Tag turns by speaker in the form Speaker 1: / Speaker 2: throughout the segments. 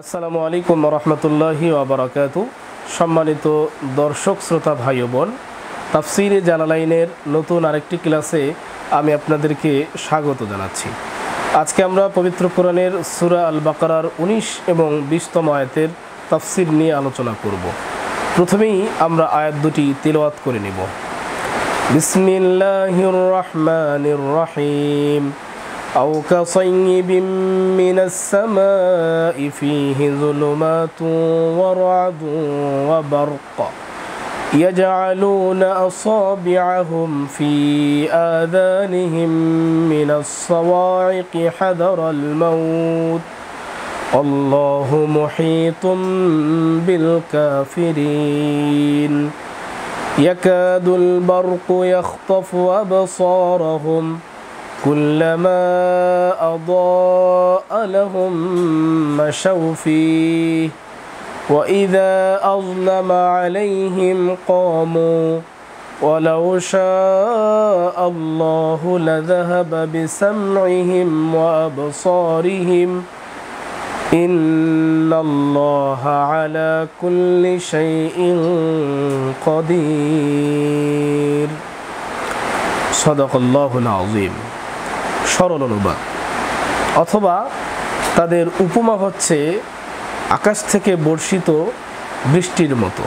Speaker 1: আসসালামু আলাইকুম রহমতুল্লাহি ওয়া বারাকাতুহু। সম্মানিত দর্শক শ্রোতা ভাই ও বোন, তাফসীরে জালালাইনের নতুন আরেকটি ক্লাসে আমি আপনাদেরকে স্বাগত জানাচ্ছি। আজকে আমরা পবিত্র কোরআনের সূরা আল বাকারার 19 এবং 20তম আয়াতের তাফসীর নিয়ে আলোচনা করব। প্রথমেই আমরা আয়াত দুটি তিলাওয়াত করে নেব। বিসমিল্লাহির রহমানির রহিম। أو كصيب من السماء فيه ظلمات ورعد وبرق يجعلون أصابعهم في آذانهم من الصواعق حذر الموت الله محيط بالكافرين يكاد البرق يخطف أبصارهم كلما أضاء لهم مشوا فيه وإذا أظلم عليهم قاموا ولو شاء الله لذهب بسمعهم وأبصارهم إن الله على كل شيء قدير صدق الله العظيم। সরল অনুবাদ অথবা তাদের উপমা হচ্ছে আকাশ থেকে বর্ষিত বৃষ্টির মতো,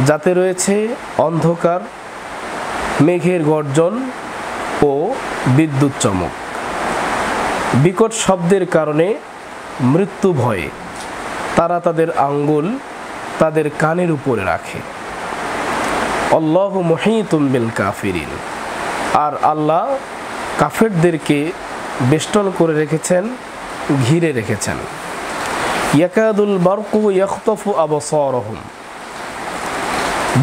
Speaker 1: যাতে রয়েছে অন্ধকার, মেঘের গর্জন ও বিদ্যুৎ চমক। বিকট শব্দের কারণে মৃত্যু ভয়ে তারা তাদের আঙ্গুল তাদের কানের উপরে রাখে। আল্লাহু মুহীতুম বিল কাফিরিন, আর আল্লাহ কাফেরদেরকে বেষ্টন করে রেখেছেন, ঘিরে রেখেছেন। ইয়াকাদুল বারকু ইয়াখতাফু আবসারহুম,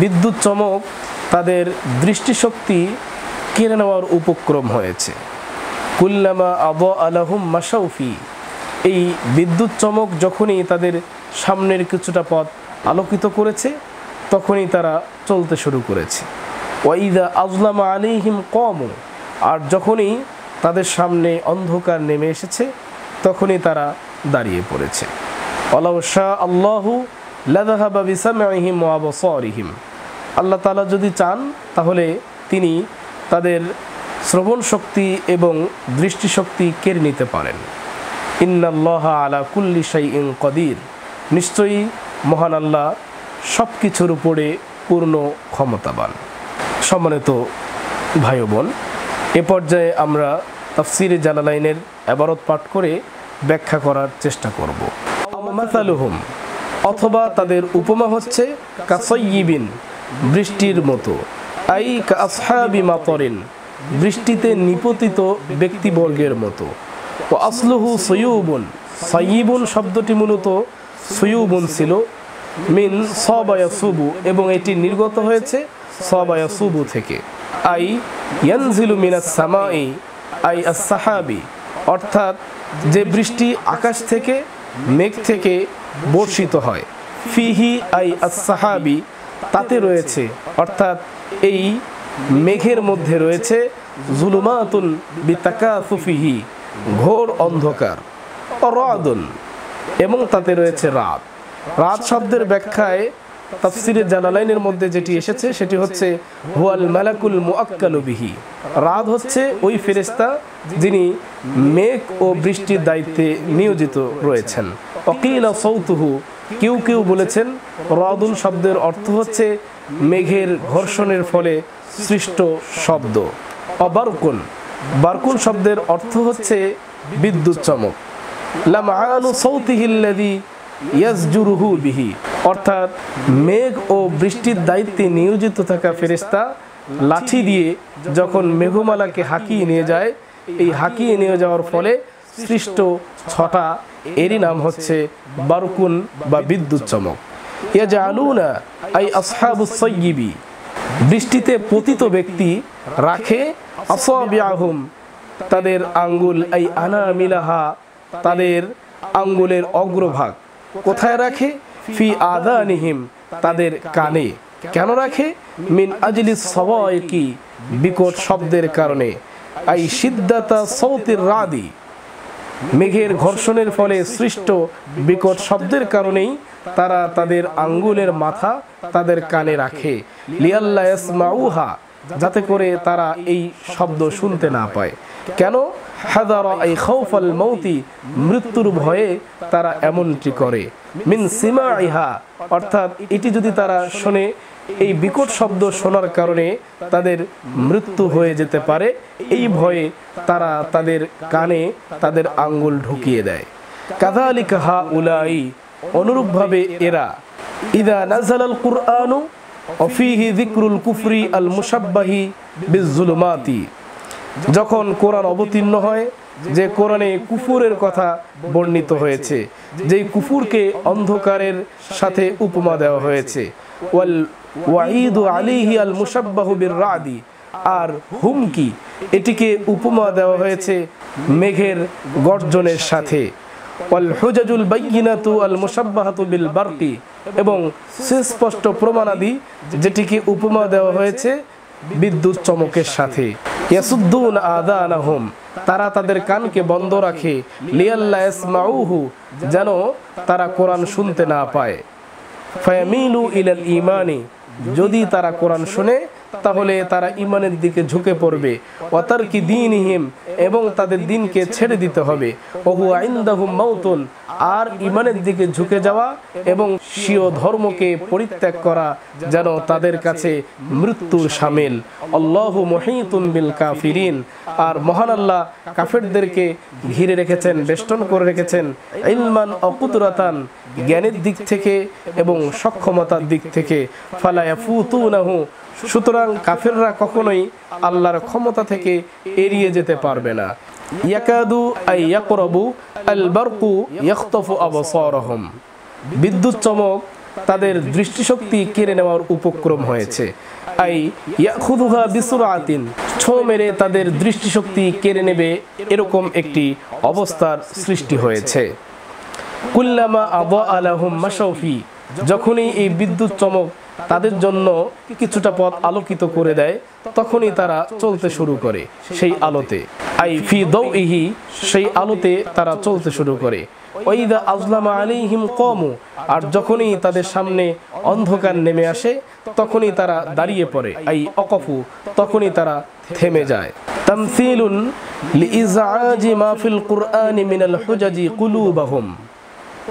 Speaker 1: বিদ্যুৎ চমক তাদের দৃষ্টিশক্তি কেড়ে নেওয়ার উপক্রম হয়েছে। কুল্লামা আযা লাহুম মাশাউ ফি, এই বিদ্যুৎ চমক যখনই তাদের সামনের কিছুটা পথ আলোকিত করেছে তখনই তারা চলতে শুরু করেছে। ওয়াইদা আযলামা আলাইহিম কামু, আর যখনই তাদের সামনে অন্ধকার নেমে এসেছে তখনই তারা দাঁড়িয়ে পড়েছে। ওয়ালাউ শা আল্লাহু লাযাহাবা বিসামইহিম ওয়া আবসারিহিম, আল্লাহ তাআলা যদি চান তাহলে তিনি তাদের শ্রবণ শক্তি এবং দৃষ্টিশক্তি কেড়ে নিতে পারেন। ইন্নাল্লাহা আলা কুল্লি শাইইন কাদির, নিশ্চয়ই মহান আল্লাহ সব কিছুর উপরে পূর্ণ ক্ষমতাবান। সম্মানিত ভাই ও বোন, এ পর্যায়ে আমরা তাফসীরে জালালাইনের ইবারত পাঠ করে ব্যাখ্যা করার চেষ্টা করব। মাসালুহুম, অথবা তাদের উপমা হচ্ছে কাসাইয়িবিন, বৃষ্টির মতো, আই কাসহাবি মাতরিন, বৃষ্টিতে নিপতিত ব্যক্তিবর্গের মতো। ও আসলুহু সয়ুবুন, সাইয়িবুন শব্দটি মূলত সয়ুবুন ছিল, মিন সাবা ইয়াসুবু, এবং এটি নির্গত হয়েছে সাবা ইয়াসুবু থেকে। আই ইয়ানজিলু মিনাস সামাই আই আস-সাহাবি, অর্থাৎ যে বৃষ্টি আকাশ থেকে, মেঘ থেকে বর্ষিত হয়। ফিহি আই আস-সাহাবি, তাতে রয়েছে, অর্থাৎ এই মেঘের মধ্যে রয়েছে যুলুমাতুন বিতাকাসুফিহি, ঘোর অন্ধকার, রাদুন, এবং তাতে রয়েছে রাত। রাত শব্দের ব্যাখ্যায় তাফসীরে জালালাইনের মধ্যে যেটি এসেছে সেটি হচ্ছে হুয়াল মালাকুল মুআক্কালু বিহি, রাত হচ্ছে ওই ফেরেশতা যিনি মেঘ ও বৃষ্টির দায়িত্বে নিয়োজিত রয়েছেন। ওয়াকিলা সাউতুহু, কেউ কেউ বলেছেন রাদুন শব্দের অর্থ হচ্ছে মেঘের ঘর্ষণের ফলে সৃষ্ট শব্দ। অবারকুন, বারকুন শব্দের অর্থ হচ্ছে বিদ্যুৎ চমক। লামআনু সাউতিহিল্লাযী ইয়াসজুরুহু বিহি, অর্থাৎ মেঘ ও বৃষ্টির দায়িত্বে নিয়োজিত থাকা ফেরেশতা লাঠি দিয়ে যখন মেঘমালাকে হাঁকিয়ে নিয়ে যায়, এই হাঁকিয়ে নিয়ে যাওয়ার ফলে সৃষ্ট ছটা, এরই নাম হচ্ছে বারকুন বা বিদ্যুৎ চমক। ইয়াজআলুনা আই আসহাবুস সাইয়িবি, বৃষ্টিতে পতিত ব্যক্তি রাখে আসাবিআহুম, তাদের আঙ্গুল, আই আনামিলাহা, তাদের আঙ্গুলের অগ্রভাগ কোথায় রাখে? ফি আযানিহিম, তাদের কানে। কেন রাখে? মিন আজলি সওয়াইকি, বিকট শব্দের কারণে। আই সিদ্দাতা সাউতির রাদি, মেঘের ঘর্ষণের ফলে সৃষ্ট বিকট শব্দের কারণেই তারা তাদের আঙ্গুলের মাথা তাদের কানে রাখে, লিয়াল্লা ইয়াসমাউহা, যাতে করে তারা এই শব্দ শুনতে না পায়। কেন? হাদারা আই খাউফাল মাউতি, মৃত্যুর ভয়ে তারা এমনটি করে। মিন সিমাইহা, অর্থাৎ এটি যদি তারা শোনে, এই বিকট শব্দ শোনার কারণে তাদের মৃত্যু হয়ে যেতে পারে, এই ভয়ে তারা তাদের কানে তাদের আঙ্গুল ঢুকিয়ে দেয়। কাযালিকা হাউলাই, অনুরূপভাবে এরা, ইযা নাযালাল কুরআনু ওয়া ফীহি যিকরুল কুফরি আল মুশাব্বাহি বিয-যুলুমাতি, যখন কোরআন অবতীর্ণ হয়, যে কোরআনে কুফুরের কথা বর্ণিত হয়েছে, যেই কুফুরকে অন্ধকারের সাথে উপমা দেওয়া হয়েছে, ওয়াল ওয়াঈদু আলাইহি আল মুশাব্বাহু বির-রা'দি, আর হুমকি, এটিকে উপমা দেওয়া হয়েছে মেঘের গর্জনের সাথে, ওয়াল হুজাজুল বাইয়িনাতু আল মুশাব্বাহাতু বিল বারকি, এবং সুস্পষ্ট প্রমাণাদি যেটিকে উপমা দেওয়া হয়েছে বিদ্যুৎ চমকের সাথে। ইয়াসুদ্দুন আযানাহুম, তারা তাদের কানকে বন্ধ রাখে, লিয়াল্লা ইয়াসমাউহু, যেন তারা কোরআন শুনতে না পায়। ফায়ামিলু ইলাল ঈমানি, যদি তারা কোরআন শুনে তাহলে তারা ঈমানের দিকে ঝুঁকে পড়বে। ওয়া তারকি দীনিহিম, এবং তাদের দিনকে ছেড়ে দিতে হবে। ওয়া হুয়া ইনদাহুম মাউতুন, আর ঈমানের দিকে ঝুঁকে যাওয়া এবং স্বীয় ধর্মকে পরিত্যাগ করা যেন তাদের কাছে মৃত্যুর শামিল। আল্লাহু মুহীতুন বিল কাফিরিন, আর মহান আল্লাহ কাফেরদেরকে ঘিরে রেখেছেন, বেষ্টন করে রেখেছেন, ইলমান ওয়া কুদরাতান, জ্ঞানের দিক থেকে এবং সক্ষমতার দিক থেকে। ফালা ইয়াফুতুনাহু, সুতরাং কাফেররা কখনোই আল্লাহর ক্ষমতা থেকে এড়িয়ে যেতে পারবে না। ইয়াকাদু আই ইয়াকরাবু আল বারকু ইয়াখতাফু আবসারহুম, বিদ্যুৎ চমক তাদের দৃষ্টিশক্তি কেড়ে নেওয়ার উপক্রম হয়েছে। আই ইয়াখুযুহা বিসুরআতিন, ছো মেরে তাদের দৃষ্টিশক্তি কেড়ে নেবে, এরকম একটি অবস্থার সৃষ্টি হয়েছে। কুল্লামা আযা লাহুম মাশাউফি, যখনই এই বিদ্যুৎ চমক তাদের জন্য কিছুটা পথ আলোকিত করে দেয়, তখনই তারা চলতে শুরু করে সেই আলোতে। আই ফি দাউইহি, সেই আলোতে তারা চলতে শুরু করে। ওয়াইদা আযলামা আলাইহিম কামু, আর যখনই তাদের সামনে অন্ধকার নেমে আসে তখনই তারা দাঁড়িয়ে পড়ে। আই অকফু, তখনই তারা থেমে যায়। তামসীলুন লিইজআজি মা ফিল কুরআনি মিনাল হুজাজি কুলুবাহুম,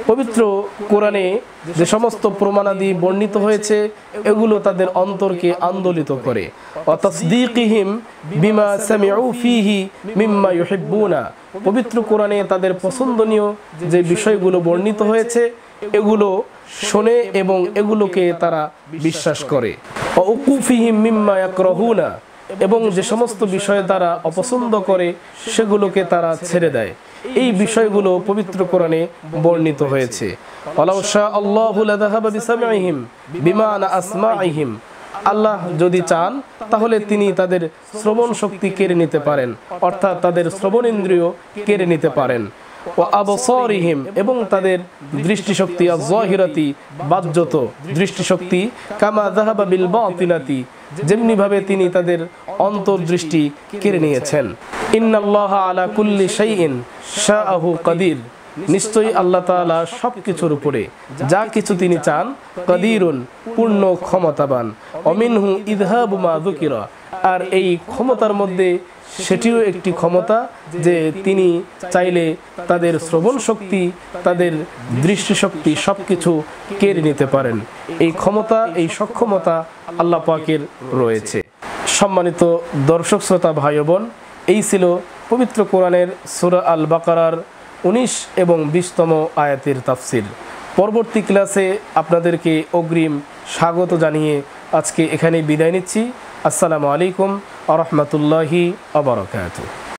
Speaker 1: পবিত্র কোরআনে যে সমস্ত প্রমাণাদি বর্ণিত হয়েছে এগুলো তাদের অন্তরকে আন্দোলিত করে। ওয়া তাসদীকিহিম বিমা সামিউ ফীহি মিম্মা ইউহিব্বুনা, পবিত্র কোরআনে তাদের পছন্দনীয় যে বিষয়গুলো বর্ণিত হয়েছে এগুলো শোনে এবং এগুলোকে তারা বিশ্বাস করে। ওয়া উকুফিহিম মিম্মা ইয়াকরাহুনা, এবং যে সমস্ত বিষয়ে তারা অপছন্দ করে সেগুলোকে তারা ছেড়ে দেয়। এই বিষয়গুলো পবিত্র কোরআনে বর্ণিত হয়েছে। ওয়ালাউ শাআল্লাহু লাযাহাবা বিসামঈহিম বিমানা আসমাঈহিম, আল্লাহ যদি চান তাহলে তিনি তাদের শ্রবণ শক্তি কেড়ে নিতে পারেন, অর্থাৎ তাদের শ্রবণেন্দ্রিয় কেড়ে নিতে পারেন। ওয়া আবসারিহিম, এবং তাদের দৃষ্টিশক্তি, আয-যাহিরাতি, বাহ্যত দৃষ্টিশক্তি, কামা যাহাবা বিল বাতিনাতি, যেমনিভাবে তিনি তাদের অন্তর্দৃষ্টি কেড়ে নিয়েছেন। ইন্নাল্লাহা আলা কুল্লি শাইইন শাআহু কাদির, নিশ্চয়ই আল্লাহ তাআলা সব কিছুর উপরে যা কিছু তিনি চান কাদিরুন, পূর্ণ ক্ষমতাবান। অমিনহু ইযহাবু মা যুকিরা, আর এই ক্ষমতার মধ্যে সেটিও একটি ক্ষমতা যে তিনি চাইলে তাদের শ্রবণ শক্তি, তাদের দৃষ্টিশক্তি সব কিছু কেড়ে নিতে পারেন। এই ক্ষমতা, এই সক্ষমতা আল্লাহ পাকের রয়েছে। সম্মানিত দর্শক শ্রোতা ভাই বোন, এই ছিল পবিত্র কোরআনের সূরা আল বাকারার 19 এবং 20তম আয়াতের তাফসির। পরবর্তী ক্লাসে আপনাদেরকে অগ্রিম স্বাগত জানিয়ে আজকে এখানেই বিদায় নিচ্ছি। আসসালামু আলাইকুম ওয়া রাহমাতুল্লাহি ওয়া বারাকাতুহু।